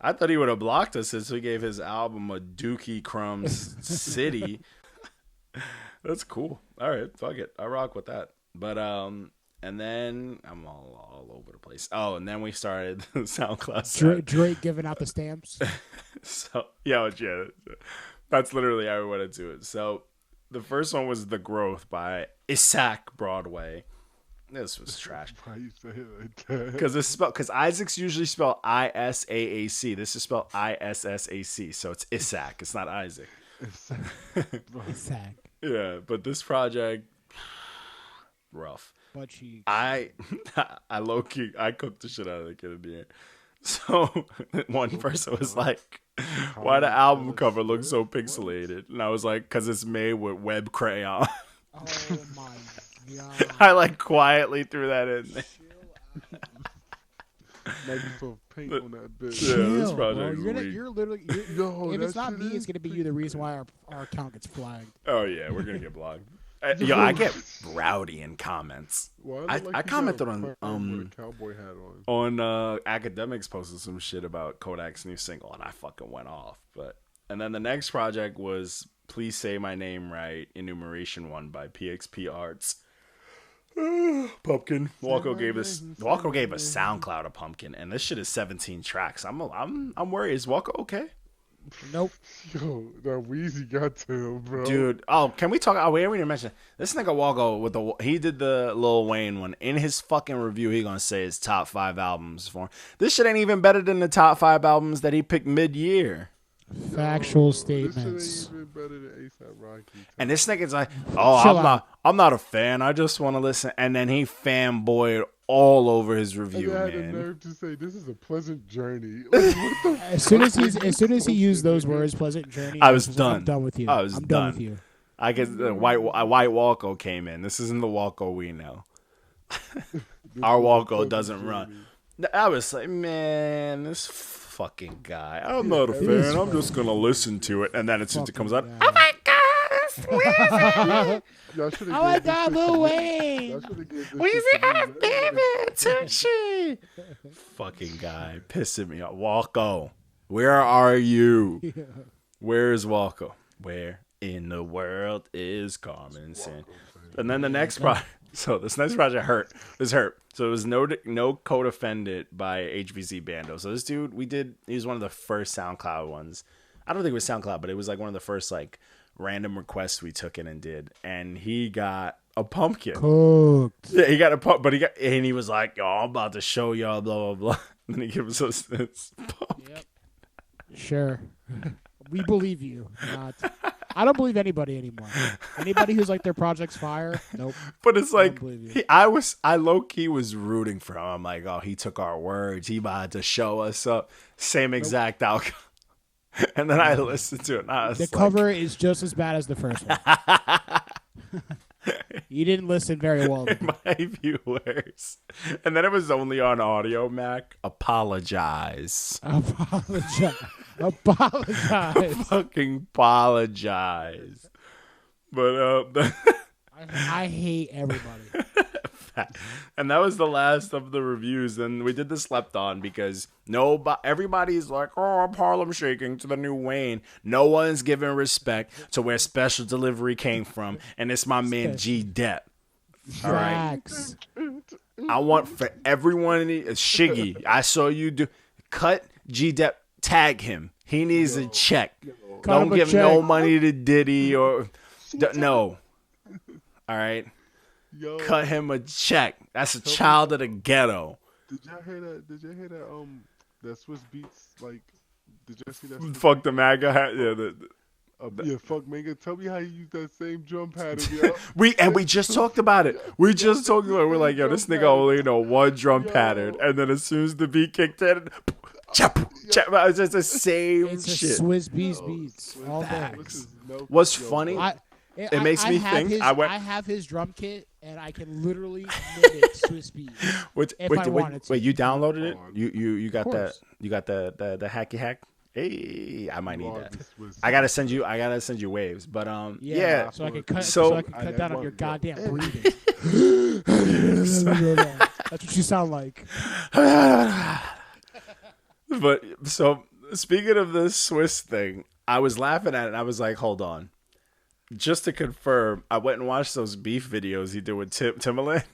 I thought he would have blocked us since we gave his album a Dookie Crumbs City. That's cool. All right, fuck it. I rock with that. But and then I'm all over the place. Oh, and then we started SoundCloud Saturday. Drake giving out the stamps. So yeah, that's literally how we went into it. So the first one was The Growth by Issac Broadway. This was trash. Why you say it like that? Because Isaac's usually spelled Isaac. This is spelled Issac. So it's Issac. It's not Isaac. Issac. Yeah, but this project, rough. Butt cheeks. I low-key, I cooked the shit out of the kid in the air. So one person was like, why the album cover looks so pixelated? And I was like, because it's made with web crayon. Oh my god. I like quietly threw that in there. Microsoft Paint on that bitch. Yeah, this Chill, project bro. is weak. You're literally. Yo, if that it's not shit me, is it's gonna be you. The reason why our account gets flagged. Oh yeah, we're gonna get blocked. Yo, I get rowdy in comments. Why I look like you commented got a on with a cowboy hat on. Academics posted some shit about Kodak's new single, and I fucking went off. And then the next project was Please Say My Name Right, Enumeration 1 by PXP Arts. Pumpkin. Walko gave us SoundCloud a Pumpkin, and this shit is 17 tracks. I'm worried. Is Walko okay? Nope. Yo, that Weezy got to him, bro. Dude, can we talk? Oh, we haven't even mentioned this nigga Walko with he did the Lil Wayne one. In his fucking review, he gonna say his top 5 albums for him. This shit ain't even better than the top 5 albums that he picked mid-year. Factual This statements. shit ain't even better than ASAP Rocky. And this nigga's like, Chill out. I'm not a fan. I just want to listen. And then he fanboyed all over his review, And I had the man. nerve to say, "This is a pleasant journey." Like, what the As soon as he used those words, pleasant journey, I was like, done. I'm done with you. I was I'm done. with you. I guess the white Walko came in. This isn't the Walko we know. Our Walko doesn't run. I was like, man, this fucking guy. I'm not a fan. I'm just gonna listen to it. And then as soon as it comes out, Fucking oh my god, it's Weezy. Y'all shoulda Oh my gave this God, shit Lil to me. Wayne. Y'all shoulda gave this shit Weezy, to me, oh man. baby, Tunein. Fucking guy, pissing me off. Walko, where are you? Where is Walko? Where in the world is Carmen San? And then the next project. So this next project was hurt. So it was no Codefendant by HVZ Bando. So this dude, he was one of the first SoundCloud ones. I don't think it was SoundCloud, but it was like one of the first like random requests we took in and did. And he got a pumpkin. Cooked. Yeah, he got a pump, but he was like, "Yo, I'm about to show y'all, blah blah blah." And then he gives us this pumpkin. Yep. Sure. We believe you. I don't believe anybody anymore. Anybody who's like their project's fire, nope. But it's like believe you. I low key was rooting for him. I'm like, oh, he took our words. He about to show us up. Same exact outcome. And then I listened to it. And I was The like, cover is just as bad as the first one. You didn't listen very well. my viewers. And then it was only on audio, Mac. Apologize. Apologize. Fucking apologize. But I hate everybody. and that was the last of the reviews. And we did the slept on because everybody's like, oh, I'm Harlem shaking to the new Wayne. No one's giving respect to where Special Delivery came from. And it's my man G Dep. All right. Facts. I want for everyone, Shiggy, I saw you do, cut G Dep, tag him. He needs a check. Don't him a give check. no money to Diddy or, no. All right. Yo, Cut him a check. That's a child of the ghetto. did y'all hear that? Did y'all hear that? That Swiss Beats. Like, did y'all see that? Swiss Fuck the MAGA hat. Yeah, yeah, fuck, man. Tell me how you use that same drum pattern, yo. we just talked about it. We just talked about it. We're like, yo, this nigga only know one drum pattern, and then as soon as the beat kicked in, chap, it's just the same It's a shit. Swiss beats all day. Facts. What's funny? It makes me think. I have his drum kit, and I can literally mimic Swiss beats. Wait, I wanted to. wait, you downloaded it? Oh, You got that? course. You got the hacky hack? Hey, I might need that. Swiss I gotta send you waves, but yeah. So I can cut. So- So I can I cut down on want your that. goddamn breathing. That's what you sound like. But so speaking of this Swiss thing, I was laughing at it and I was like, hold on. Just to confirm, I went and watched those beef videos he did with Timbaland.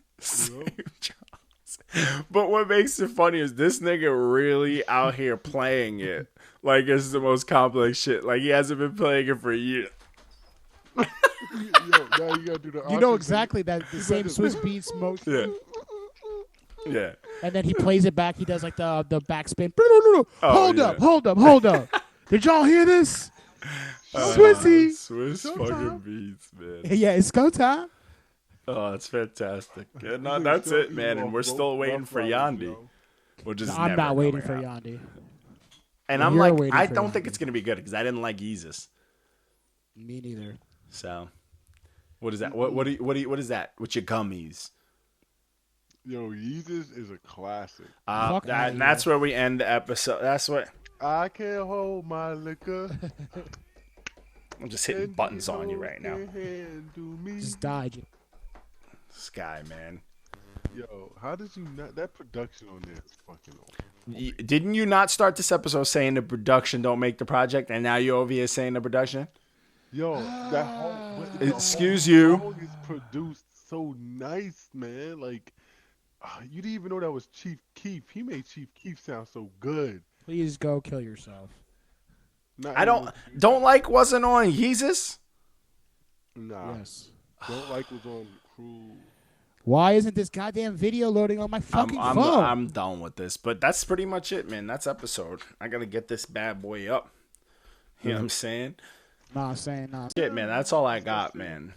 But what makes it funny is this nigga really out here playing it like it's the most complex shit. Like he hasn't been playing it for years. Yo, now you gotta do the You know opposite. exactly that the same Swiss beats motion. Yeah. Yeah. And then he plays it back. He does like the backspin. Oh, Hold yeah. up. Did y'all hear this? Swissy. Swiss fucking beats, man. Yeah, it's go time. Oh, that's fantastic. Yeah, no, that's it, man. And we're still waiting for Yandi. Which is I'm never not waiting coming for out. Yandi. And I'm You're like, waiting I for don't think Yandi. it's gonna be good because I didn't like Yeezus. Me neither. So, what is that? What is that? With your gummies? Yo, Yeezus is a classic. Fuck outta And that's where we end the episode. That's what I can't hold my liquor. I'm just hitting buttons on you right now. Just died. This guy, man. Yo, how did you not? That production on there is fucking awful. Didn't you not start this episode saying the production don't make the project, and now you're over here saying the production? Yo, that whole. Excuse the you. song is produced so nice, man. Like, you didn't even know that was Chief Keef. He made Chief Keef sound so good. Please go kill yourself. I don't like wasn't on Yeezus. Nah. Yes. Don't like was on Crew. Why isn't this goddamn video loading on my fucking phone? I'm done with this, but that's pretty much it, man. That's episode. I gotta get this bad boy up. You know what I'm saying? Nah, saying nah. Shit, man. That's all I got, man.